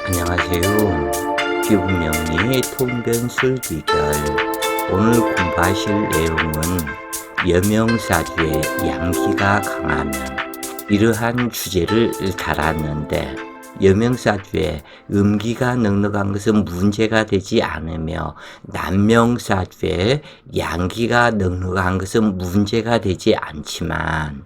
안녕하세요. 피부명리 통변술 비결. 오늘 공부하실 내용은 여명사주의 양기가 강하면 이러한 주제를 달았는데, 여명사주에 음기가 넉넉한 것은 문제가 되지 않으며 남명사주에 양기가 넉넉한 것은 문제가 되지 않지만,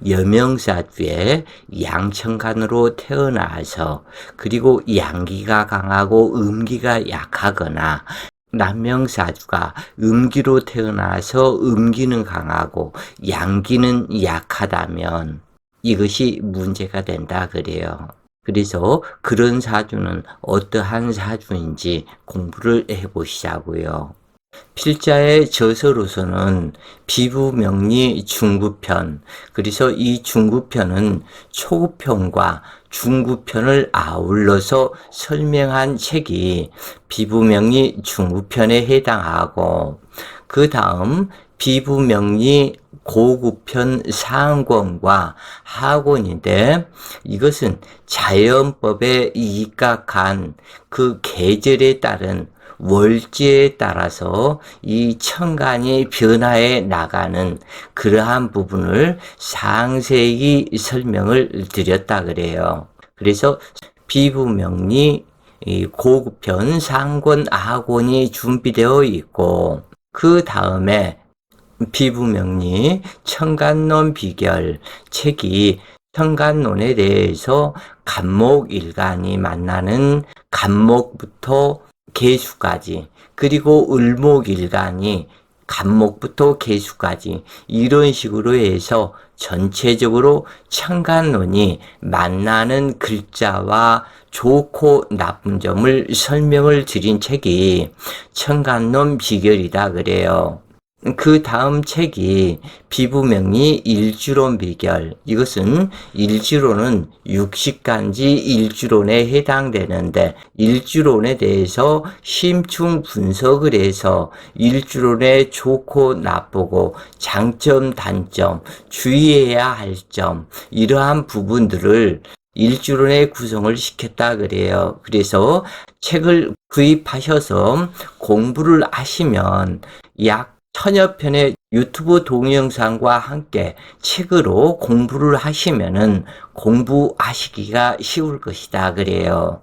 여명사주에 양천간으로 태어나서 그리고 양기가 강하고 음기가 약하거나, 남명사주가 음기로 태어나서 음기는 강하고 양기는 약하다면 이것이 문제가 된다 그래요. 그래서 그런 사주는 어떠한 사주인지 공부를 해보시자고요. 필자의 저서로서는 피부명리 중구편, 그래서 이 중구편은 초구편과 중구편을 아울러서 설명한 책이 피부명리 중구편에 해당하고, 그 다음 피부명리 고구편 상권과 하권인데, 이것은 자연법에 입각한 그 계절에 따른 월지에 따라서 이 천간이 변화해 나가는 그러한 부분을 상세히 설명을 드렸다 그래요. 그래서 피부명리 고구편 상권 하권이 준비되어 있고, 그 다음에 피부명리 천간론 비결 책이 천간론에 대해서 간목일간이 만나는 간목부터 계수까지, 그리고 을목일간이 간목부터 계수까지, 이런 식으로 해서 전체적으로 천간론이 만나는 글자와 좋고 나쁜 점을 설명을 드린 책이 천간론 비결이다 그래요. 그 다음 책이 피부명리 일주론 비결. 이것은 일주론은 60간지 일주론에 해당되는데, 일주론에 대해서 심층 분석을 해서 일주론의 좋고 나쁘고 장점 단점, 주의해야 할 점, 이러한 부분들을 일주론에 구성을 시켰다 그래요. 그래서 책을 구입하셔서 공부를 하시면 약 1000여 편의 유튜브 동영상과 함께 책으로 공부를 하시면은 공부하시기가 쉬울 것이다 그래요.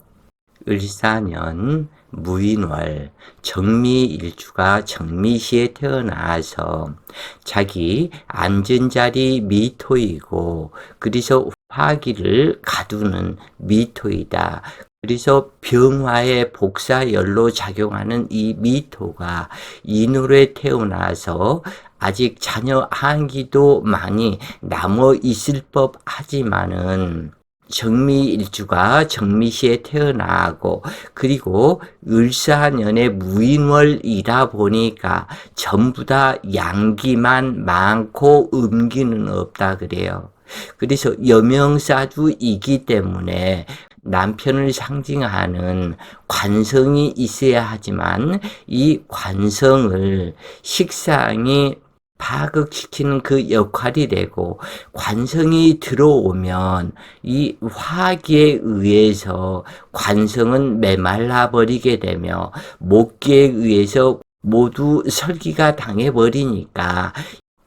을사년 무인월 정미일주가 정미시에 태어나서 자기 앉은 자리 미토이고, 그래서 화기를 가두는 미토이다. 그래서 병화의 복사열로 작용하는 이 미토가 인월에 태어나서 아직 자녀 한기도 많이 남아 있을 법 하지만은, 정미일주가 정미시에 태어나고, 그리고 을사년의 무인월이다 보니까 전부 다 양기만 많고 음기는 없다 그래요. 그래서 여명사주이기 때문에 남편을 상징하는 관성이 있어야 하지만, 이 관성을 식상이 파극시키는 그 역할이 되고, 관성이 들어오면 이 화기에 의해서 관성은 메말라 버리게 되며, 목기에 의해서 모두 설기가 당해버리니까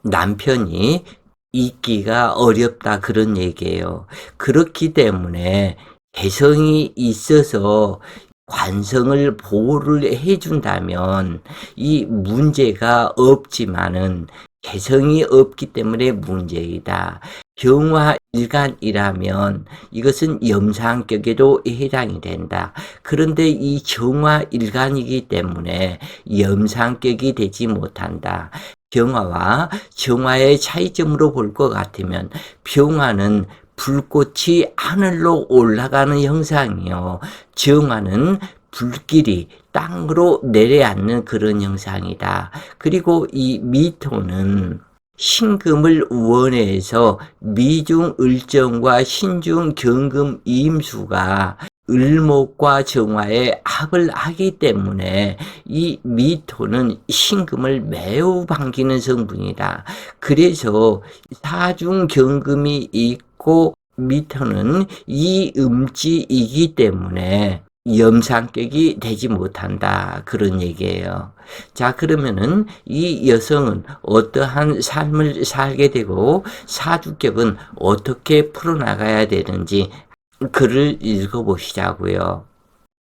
남편이 있기가 어렵다 그런 얘기예요. 그렇기 때문에 개성이 있어서 관성을 보호를 해준다면 이 문제가 없지만은, 개성이 없기 때문에 문제이다. 경화일간이라면 이것은 염상격에도 해당이 된다. 그런데 이 경화일간이기 때문에 염상격이 되지 못한다. 병화와 정화의 차이점으로 볼 것 같으면, 병화는 불꽃이 하늘로 올라가는 형상이요, 정화는 불길이 땅으로 내려앉는 그런 형상이다. 그리고 이 미토는 신금을 원해서 미중 을정과 신중 경금 임수가 을목과 정화의 합을 하기 때문에 이 미토는 신금을 매우 반기는 성분이다. 그래서 사중경금이 있고 미토는 이음지이기 때문에 염산격이 되지 못한다. 그런 얘기예요. 자, 그러면은 이 여성은 어떠한 삶을 살게 되고 사주격은 어떻게 풀어나가야 되는지 글을 읽어보시자고요.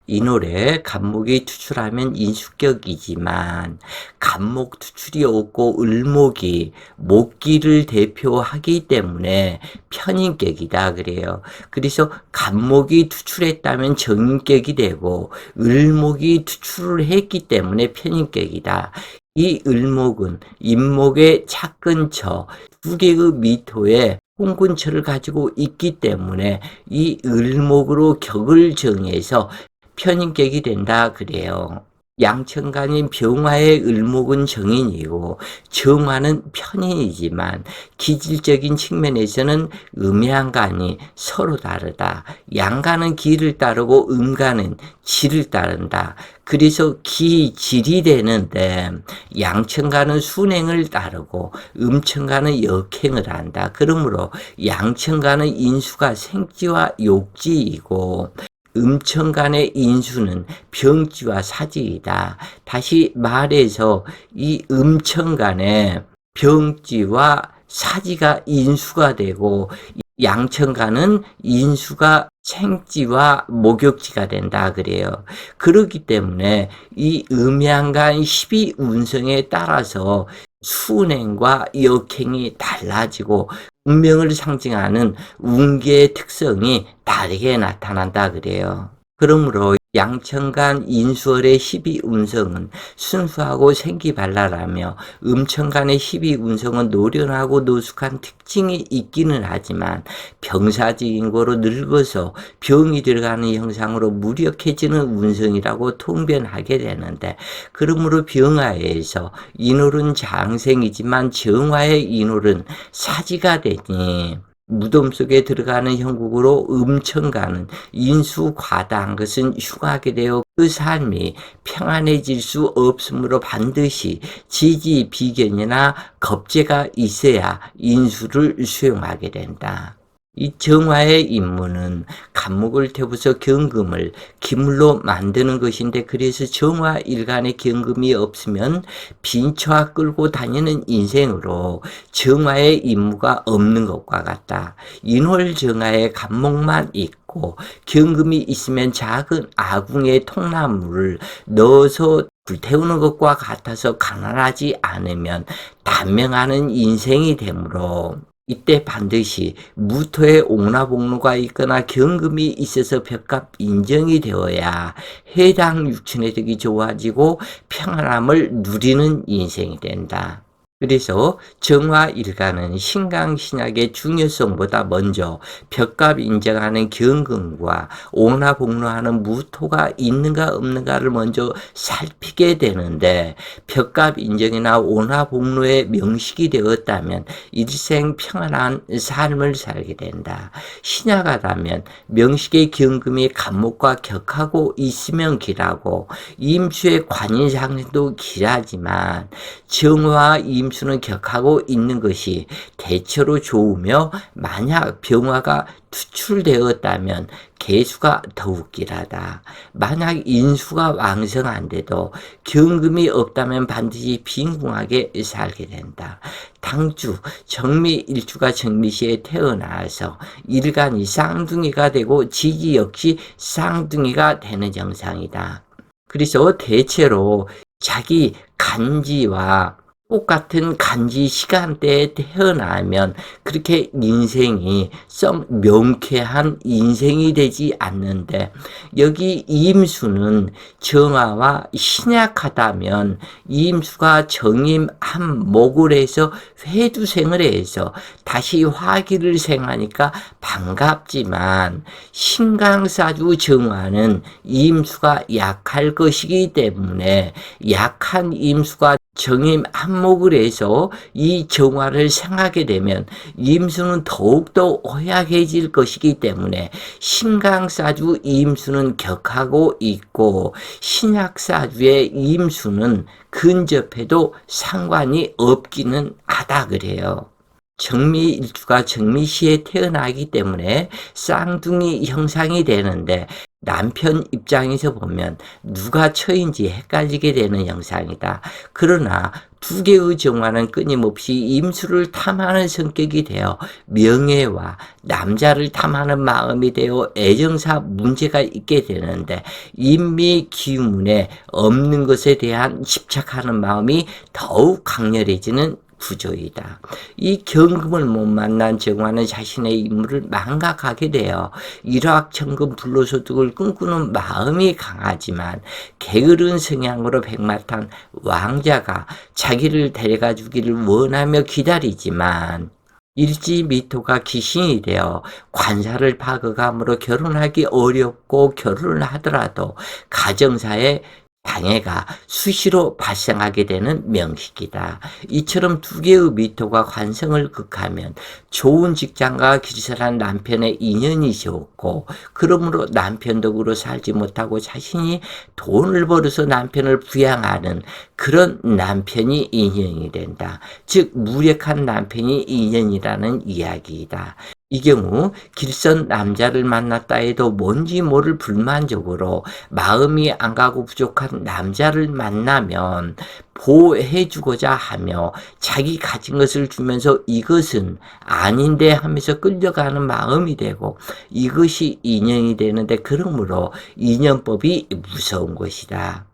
이 노래 간목이 투출하면 인수격이지만 간목 투출이 없고 을목이 목기를 대표하기 때문에 편인격이다 그래요. 그래서 간목이 투출했다면 정인격이 되고 을목이 투출을 했기 때문에 편인격이다. 이 을목은 인목의 착근처 두 개의 미토에 홍근처를 가지고 있기 때문에 이 을목으로 격을 정해서 편인격이 된다 그래요. 양천간인 병화의 을목은 정인이고 정화는 편인이지만 기질적인 측면에서는 음양간이 서로 다르다. 양간은 기를 따르고 음간은 질을 따른다. 그래서 기질이 되는데 양천간은 순행을 따르고 음천간은 역행을 한다. 그러므로 양천간은 인수가 생지와 욕지이고 음천간의 인수는 병지와 사지이다. 다시 말해서 이 음천간의 병지와 사지가 인수가 되고 양천간은 인수가 생지와 목욕지가 된다 그래요. 그렇기 때문에 이 음양간 12운성에 따라서 순행과 역행이 달라지고 운명을 상징하는 운계의 특성이 다르게 나타난다 그래요. 그러므로 양천간 인수월의 12운성은 순수하고 생기발랄하며 음천간의 12운성은 노련하고 노숙한 특징이 있기는 하지만 병사지인고로 늙어서 병이 들어가는 형상으로 무력해지는 운성이라고 통변하게 되는데, 그러므로 병화에서 인월은 장생이지만 정화의 인월은 사지가 되니 무덤 속에 들어가는 형국으로 음천가는 인수과다한 것은 흉하게 되어 그 삶이 평안해질 수 없으므로 반드시 지지 비견이나 겁재가 있어야 인수를 수용하게 된다. 이 정화의 임무는 간목을 태워서 경금을 기물로 만드는 것인데, 그래서 정화 일간의 경금이 없으면 빈처와 끌고 다니는 인생으로 정화의 임무가 없는 것과 같다. 인월정화의 간목만 있고 경금이 있으면 작은 아궁의 통나무를 넣어서 불태우는 것과 같아서 가난하지 않으면 단명하는 인생이 되므로 이때 반드시 무토의 옥나복로가 있거나 경금이 있어서 벽값 인정이 되어야 해당 육친의 덕이 좋아지고 평안함을 누리는 인생이 된다. 그래서 정화일간은 신강신약의 중요성보다 먼저 벽값 인정하는 경금과 옥나복로하는 무토가 있는가 없는가를 먼저 살피게 되는데, 벽값 인정이나 옥나복로의 명식이 되었다면 일생 평안한 삶을 살게 된다. 신약하다면 명식의 경금이 간목과 격하고 있으면 길하고 임수의 관인상도 길하지만 정화와 임수는 격하고 있는 것이 대체로 좋으며, 만약 병화가 투출되었다면 개수가 더욱 길하다. 만약 인수가 왕성한데도 경금이 없다면 반드시 빈궁하게 살게 된다. 당주 정미일주가 정미시에 태어나서 일간이 쌍둥이가 되고 지지 역시 쌍둥이가 되는 정상이다. 그래서 대체로 자기 간지와 똑같은 간지 시간대에 태어나면 그렇게 인생이 썩 명쾌한 인생이 되지 않는데, 여기 임수는 정화와 신약하다면 임수가 정임 한 목을 해서 회두생을 해서 다시 화기를 생하니까 반갑지만, 신강사주 정화는 임수가 약할 것이기 때문에 약한 임수가 정임 한목을 해서 이 정화를 생하게 되면 임수는 더욱더 허약해질 것이기 때문에 신강사주 임수는 격하고 있고 신약사주의 임수는 근접해도 상관이 없기는 하다 그래요. 정미일주가 정미시에 태어나기 때문에 쌍둥이 형상이 되는데 남편 입장에서 보면 누가 처인지 헷갈리게 되는 형상이다. 그러나 두 개의 정화는 끊임없이 임수를 탐하는 성격이 되어 명예와 남자를 탐하는 마음이 되어 애정사 문제가 있게 되는데 인미 기운에 없는 것에 대한 집착하는 마음이 더욱 강렬해지는 구조이다. 이 경금을 못 만난 정화는 자신의 임무를 망각하게 되어 일확천금 불로소득을 꿈꾸는 마음이 강하지만 게으른 성향으로 백마탄 왕자가 자기를 데려가 주기를 원하며 기다리지만 일지미토가 귀신이 되어 관사를 파극함으로 결혼하기 어렵고 결혼을 하더라도 가정사에 방해가 수시로 발생하게 되는 명식이다. 이처럼 두 개의 미토가 관성을 극하면 좋은 직장과 기술한 남편의 인연이 좋고 그러므로 남편 덕으로 살지 못하고 자신이 돈을 벌어서 남편을 부양하는 그런 남편이 인연이 된다. 즉 무력한 남편이 인연이라는 이야기이다. 이 경우 길선 남자를 만났다 해도 뭔지 모를 불만족으로 마음이 안 가고 부족한 남자를 만나면 보호해주고자 하며 자기 가진 것을 주면서 이것은 아닌데 하면서 끌려가는 마음이 되고 이것이 인연이 되는데 그러므로 인연법이 무서운 것이다.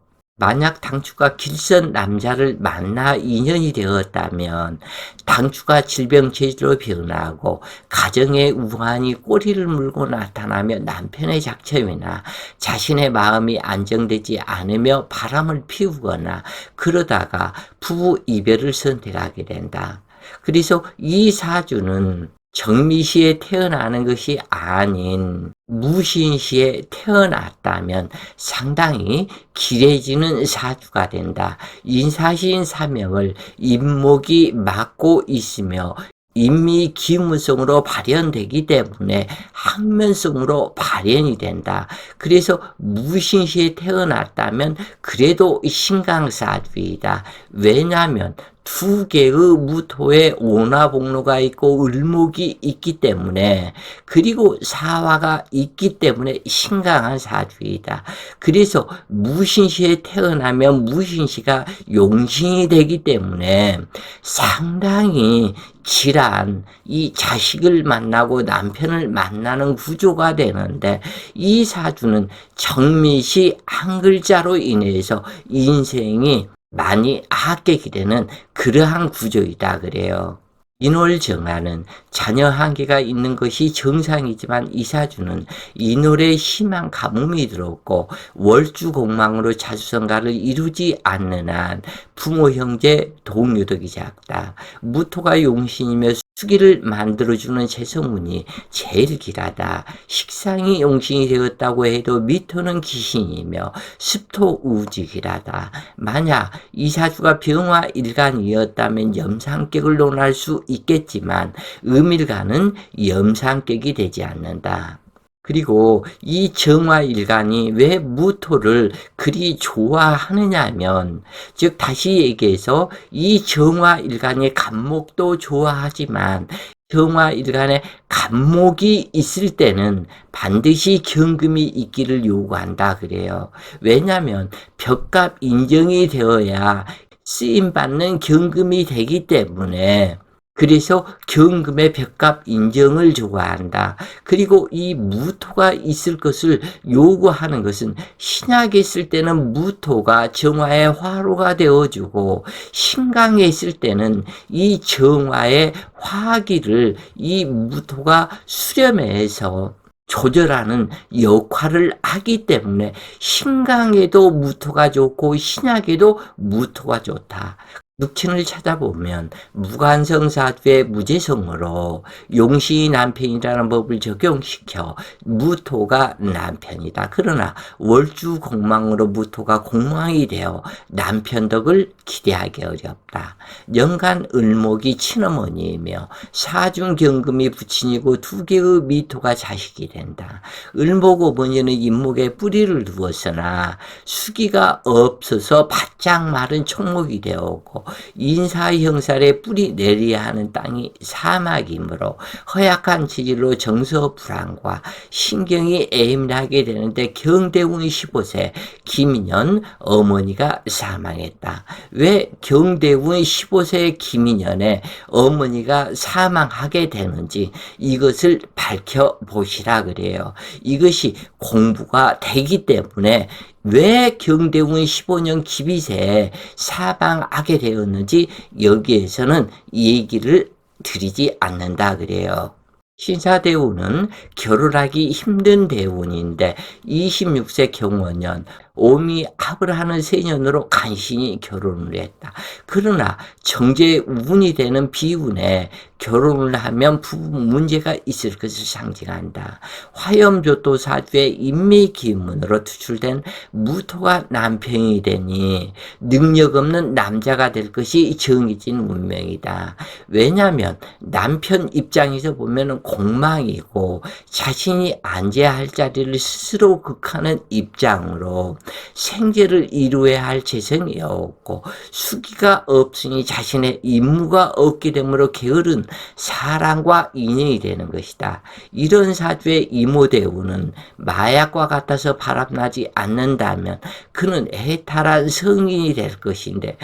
만약 당추가 길선 남자를 만나 인연이 되었다면 당추가 질병체질로 변하고 가정의 우환이 꼬리를 물고 나타나며 남편의 작첩이나 자신의 마음이 안정되지 않으며 바람을 피우거나 그러다가 부부 이별을 선택하게 된다. 그래서 이 사주는 정미시에 태어나는 것이 아닌 무신시에 태어났다면 상당히 길해지는 사주가 된다. 인사시인 사명을 인목이 맡고 있으며 인미 기무성으로 발현되기 때문에 학면성으로 발현이 된다. 그래서 무신시에 태어났다면 그래도 신강사주이다. 왜냐하면 두 개의 무토에 오나복로가 있고 을목이 있기 때문에 그리고 사화가 있기 때문에 신강한 사주이다. 그래서 무신시에 태어나면 무신시가 용신이 되기 때문에 상당히 길한 이 자식을 만나고 남편을 만나는 구조가 되는데 이 사주는 정미시 한 글자로 인해서 인생이 많이 악하게 되는 그러한 구조이다 그래요. 인월정화는 자녀 한계가 있는 것이 정상이지만 이 사주는 인월에 심한 가뭄이 들었고 월주공망으로 자수성가를 이루지 않는 한 부모 형제 동료덕이 작다. 무토가 용신이며 수기를 만들어주는 재성운이 제일 길하다. 식상이 용신이 되었다고 해도 미토는 기신이며 습토 우직이라다. 만약 이 사주가 병화 일간이었다면 염상격을 논할 수 있겠지만 음일간은 염상격이 되지 않는다. 그리고 이 정화일간이 왜 무토를 그리 좋아하느냐면 즉 다시 얘기해서 이 정화일간의 간목도 좋아하지만 정화일간에 간목이 있을 때는 반드시 경금이 있기를 요구한다 그래요. 왜냐하면 벽값 인정이 되어야 쓰임받는 경금이 되기 때문에 그래서 경금의 벽값 인정을 좋아한다. 그리고 이 무토가 있을 것을 요구하는 것은 신약에 있을 때는 무토가 정화의 화로가 되어주고 신강에 있을 때는 이 정화의 화기를 이 무토가 수렴해서 조절하는 역할을 하기 때문에 신강에도 무토가 좋고 신약에도 무토가 좋다. 육친을 찾아보면 무관성사주의 무재성으로 용신이 남편이라는 법을 적용시켜 무토가 남편이다. 그러나 월주공망으로 무토가 공망이 되어 남편 덕을 기대하기 어렵다. 연간 을목이 친어머니이며 사중경금이 부친이고 두 개의 미토가 자식이 된다. 을목 어머니는 인목에 뿌리를 두었으나 수기가 없어서 바짝 마른 총목이 되었고 되고 인사 형살에 뿌리 내려야 하는 땅이 사막이므로 허약한 체질로 정서 불안과 신경이 예민하게 되는데 경대운 15세 김인년 어머니가 사망했다. 왜 경대운 15세 김인년의 어머니가 사망하게 되는지 이것을 밝혀보시라 그래요. 이것이 공부가 되기 때문에 왜 경대운 15년 기비세에 사망하게 되었는지 여기에서는 얘기를 드리지 않는다 그래요. 신사대운은 결혼하기 힘든 대운인데 26세 경원년 오미 합을 하는 세년으로 간신히 결혼을 했다. 그러나 정제운이 되는 비운에 결혼을 하면 부부 문제가 있을 것을 상징한다. 화염조토사주의 인미기문으로 투출된 무토가 남편이 되니 능력 없는 남자가 될 것이 정해진 운명이다. 왜냐하면 남편 입장에서 보면 공망이고 자신이 앉아야 할 자리를 스스로 극하는 입장으로 생계를 이루어야 할 재성이 없고 수기가 없으니 자신의 임무가 없게 되므로 게으른 사랑과 인연이 되는 것이다. 이런 사주의 이모대운은 마약과 같아서 바람나지 않는다면 그는 해탈한 성인이 될 것인데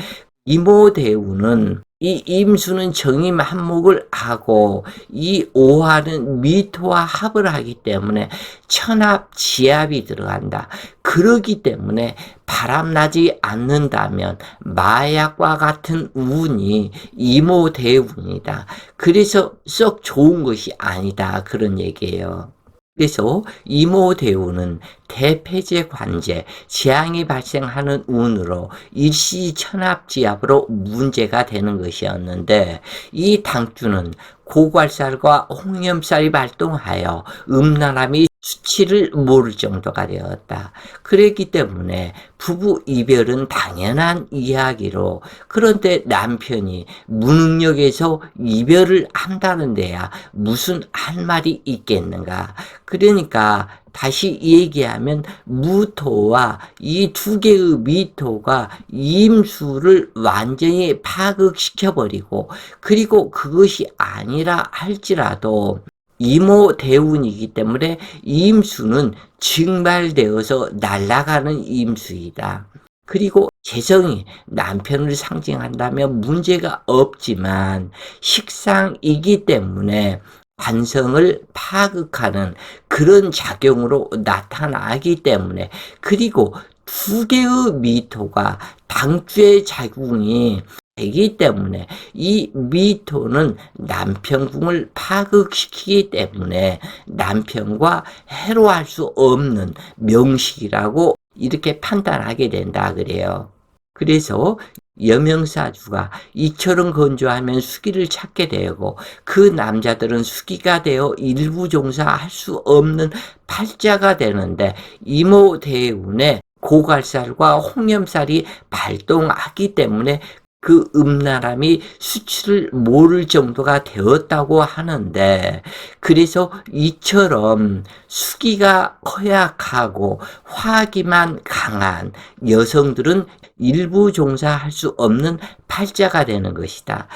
이모대운은 이 임수는 정임 한목을 하고 이 오화는 미토와 합을 하기 때문에 천합 지합이 들어간다. 그러기 때문에 바람나지 않는다면 마약과 같은 운이 이모대운이다. 그래서 썩 좋은 것이 아니다. 그런 얘기예요. 그래서 이모대운은 대폐재 관제, 재앙이 발생하는 운으로 일시천합지합으로 문제가 되는 것이었는데 이 당주는 고괄살과 홍염살이 발동하여 음란함이 수치를 모를 정도가 되었다. 그랬기 때문에 부부 이별은 당연한 이야기로 그런데 남편이 무능력에서 이별을 한다는 데야 무슨 할 말이 있겠는가. 그러니까 다시 얘기하면 무토와 이 두 개의 미토가 임수를 완전히 파극시켜버리고 그리고 그것이 아니라 할지라도 이모대운이기 때문에 임수는 증발되어서 날아가는 임수이다. 그리고 재성이 남편을 상징한다면 문제가 없지만 식상이기 때문에 관성을 파극하는 그런 작용으로 나타나기 때문에 그리고 두 개의 미토가 당주의 작용이 되기 때문에 이 미토는 남편궁을 파극시키기 때문에 남편과 해로할 수 없는 명식이라고 이렇게 판단하게 된다 그래요. 그래서 여명사주가 이처럼 건조하면 수기를 찾게 되고 그 남자들은 수기가 되어 일부 종사할 수 없는 팔자가 되는데 이모대운에 고갈살과 홍염살이 발동하기 때문에 그 음란함이 수치를 모를 정도가 되었다고 하는데 그래서 이처럼 수기가 허약하고 화기만 강한 여성들은 일부 종사할 수 없는 팔자가 되는 것이다.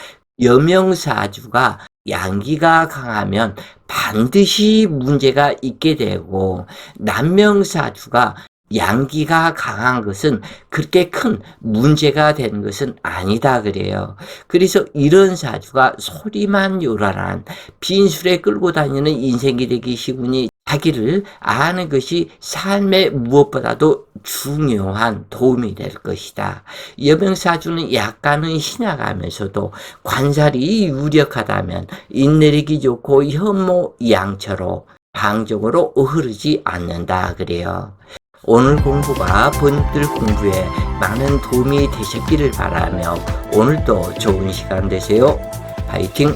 여명사주가 양기가 강하면 반드시 문제가 있게 되고 남명사주가 양기가 강한 것은 그렇게 큰 문제가 되는 것은 아니다 그래요. 그래서 이런 사주가 소리만 요란한 빈술에 끌고 다니는 인생이 되기 쉬우니 자기를 아는 것이 삶에 무엇보다도 중요한 도움이 될 것이다. 여명사주는 약간은 희나가면서도 관살이 유력하다면 인내력이 좋고 현모양처로 방종으로 흐르지 않는다 그래요. 오늘 공부가 본인들 공부에 많은 도움이 되셨기를 바라며 오늘도 좋은 시간 되세요. 파이팅!